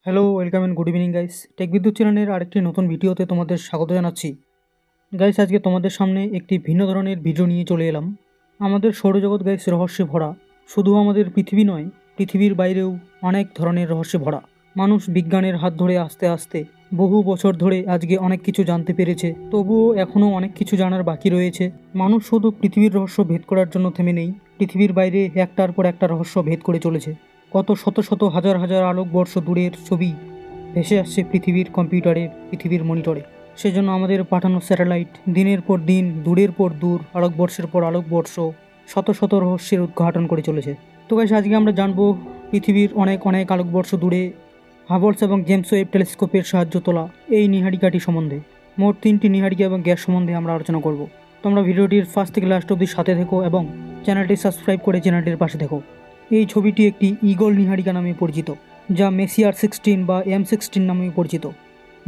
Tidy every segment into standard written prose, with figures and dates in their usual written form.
Hello, welcome and good evening guys. Tech Bidyut চ্যানেলের আরেকটি নতুন ভিডিওতে তোমাদের স্বাগত জানাচ্ছি। গাইস, আজকে তোমাদের সামনে একটি ভিন্ন ধরনের ভিডিও নিয়ে চলে এলাম। আমাদের সৌরজগৎ গাইস রহস্যে ভরা। শুধু আমাদের পৃথিবী নয়, পৃথিবীর বাইরেও অনেক ধরনের রহস্যে ভরা। মানুষ বিজ্ঞানের হাত ধরে আস্তে আস্তে বহু বছর ধরে আজকে অনেক কিছু জানতে পেরেছে, তবুও এখনও অনেক কিছু জানার বাকি রয়েছে। মানুষ শুধু পৃথিবীর রহস্য ভেদ করার জন্য থেমে নেই, পৃথিবীর বাইরে একটার পর একটা রহস্য ভেদ করে চলেছে। কত শত শত হাজার হাজার আলোকবর্ষ দূরের ছবি ভেসে আসছে পৃথিবীর কম্পিউটারে, পৃথিবীর মনিটরে। সেজন্য আমাদের পাঠানো স্যাটেলাইট দিনের পর দিন, দূরের পর দূর, আলোকবর্ষের পর আলোকবর্ষ শত শত রহস্যের উদ্ঘাটন করে চলেছে। তো গাইস, আজকে আমরা জানবো পৃথিবীর অনেক অনেক আলোকবর্ষ দূরে হাবলস এবং জেমস ওয়েব টেলিস্কোপের সাহায্য তোলা এই নীহারিকাটি সম্বন্ধে। মোট 3টি নীহারিকা এবং গ্যাস সম্বন্ধে আমরা আলোচনা করব। তোমরা ভিডিওটির ফার্স্ট থেকে লাস্ট অবধি সাথে থেকো এবং চ্যানেলটি সাবস্ক্রাইব করে চ্যানেলটির পাশে থেকো। এই ছবিটি একটি ঈগল নীহারিকা নামে পরিচিত, যা মেসিয়ার 16 বা M16 নামে পরিচিত।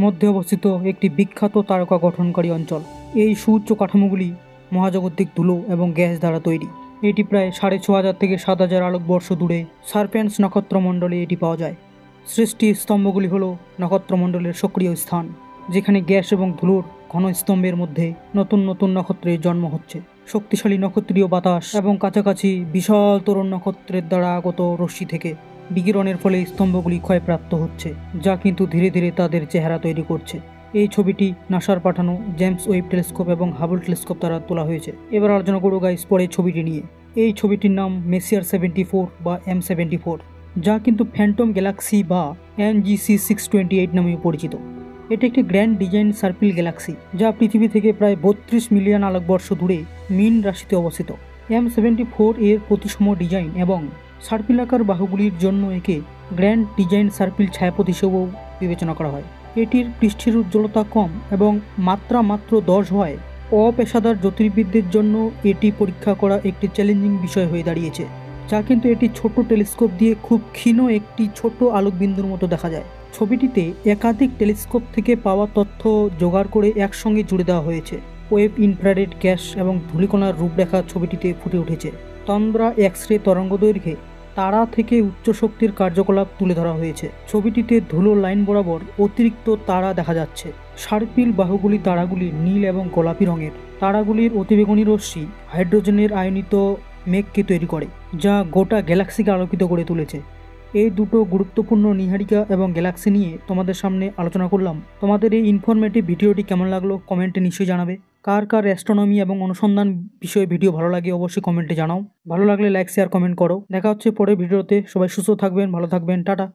মধ্যে অবস্থিত একটি বিখ্যাত তারকা গঠনকারী অঞ্চল। এই সুউচ্চ কাঠামোগুলি মহাজাগতিক ধুলো এবং গ্যাস দ্বারা তৈরি। এটি প্রায় 6500 থেকে 7000 আলোকবর্ষ দূরে সার্পেন্স নক্ষত্রমণ্ডলে এটি পাওয়া যায়। সৃষ্টির স্তম্ভগুলি হল নক্ষত্রমণ্ডলের সক্রিয় স্থান, যেখানে গ্যাস এবং ধুলোর ঘন স্তম্ভের মধ্যে নতুন নতুন নক্ষত্রের জন্ম হচ্ছে। শক্তিশালী নক্ষত্রীয় বাতাস এবং কাছাকাছি বিশাল তরুণ নক্ষত্রের দ্বারা আগত রশ্মি থেকে বিকিরণের ফলে স্তম্ভগুলি ক্ষয়প্রাপ্ত হচ্ছে, যা কিন্তু ধীরে ধীরে তাদের চেহারা তৈরি করছে। এই ছবিটি নাসার পাঠানো জেমস ওয়েব টেলিস্কোপ এবং হাবল টেলিস্কোপ দ্বারা তোলা হয়েছে। এবার আলোচনা করব গাইস পরের ছবিটি নিয়ে। এই ছবিটির নাম মেসিয়ার 74 বা M74, যা কিন্তু ফ্যান্টম গ্যালাক্সি বা NGC 628 নামেও পরিচিত। এটি একটি গ্র্যান্ড ডিজাইন সার্পিল গ্যালাক্সি, যা পৃথিবী থেকে প্রায় 32 মিলিয়ন আলোকবর্ষ দূরে মীন রাশিতে অবস্থিত। M74 এর প্রতিসম ডিজাইন এবং সার্পিলাকার বাহুগুলির জন্য একে গ্র্যান্ড ডিজাইন সার্পিল ছায়াপথ হিসেবেও বিবেচনা করা হয়। এটির পৃষ্ঠের উজ্জ্বলতা কম এবং মাত্রা মাত্র 10 হয় অপেশাদার জ্যোতির্বিদদের জন্য এটি পরীক্ষা করা একটি চ্যালেঞ্জিং বিষয় হয়ে দাঁড়িয়েছে, যা কিন্তু এটি ছোট টেলিস্কোপ দিয়ে খুব ক্ষীণ একটি ছোট আলোকবিন্দুর মতো দেখা যায়। ছবিটিতে একাধিক টেলিস্কোপ থেকে পাওয়া তথ্য জোগাড় করে একসঙ্গে জুড়ে দেওয়া হয়েছে। ওয়েব, ইনফ্রারেড, গ্যাস এবং ধূলিকণার রূপরেখা ছবিটিতে ফুটে উঠেছে। তন্দ্রা এক্স-রে তরঙ্গদৈর্ঘ্যে তারা থেকে উচ্চ শক্তির কার্যকলাপ তুলে ধরা হয়েছে। ছবিটিতে ধুলো লাইন বরাবর অতিরিক্ত তারা দেখা যাচ্ছে। সার্পিল বাহুগুলি তারাগুলি নীল এবং গোলাপি রঙের। তারাগুলির অতিবেগুনি রশ্মি হাইড্রোজেনের আয়নিত মেঘকে তৈরি করে, যা গোটা গ্যালাক্সিকে আলোকিত করে তুলেছে। এই দুটো গুরুত্বপূর্ণ নীহারিকা এবং গ্যালাক্সি নিয়ে তোমাদের সামনে আলোচনা করলাম। তোমাদের এই ইনফরমেটিভ ভিডিওটি কেমন লাগলো কমেন্টে নিশ্চয়ই জানাবে। কার কার অ্যাস্ট্রোনমি এবং অনুসন্ধান বিষয়ে ভিডিও ভালো লাগে অবশ্যই কমেন্টে জানাও। ভালো লাগলে লাইক, শেয়ার, কমেন্ট করো। দেখা হচ্ছে পরের ভিডিওতে। সবাই সুস্থ থাকবেন, ভালো থাকবেন, টাটা।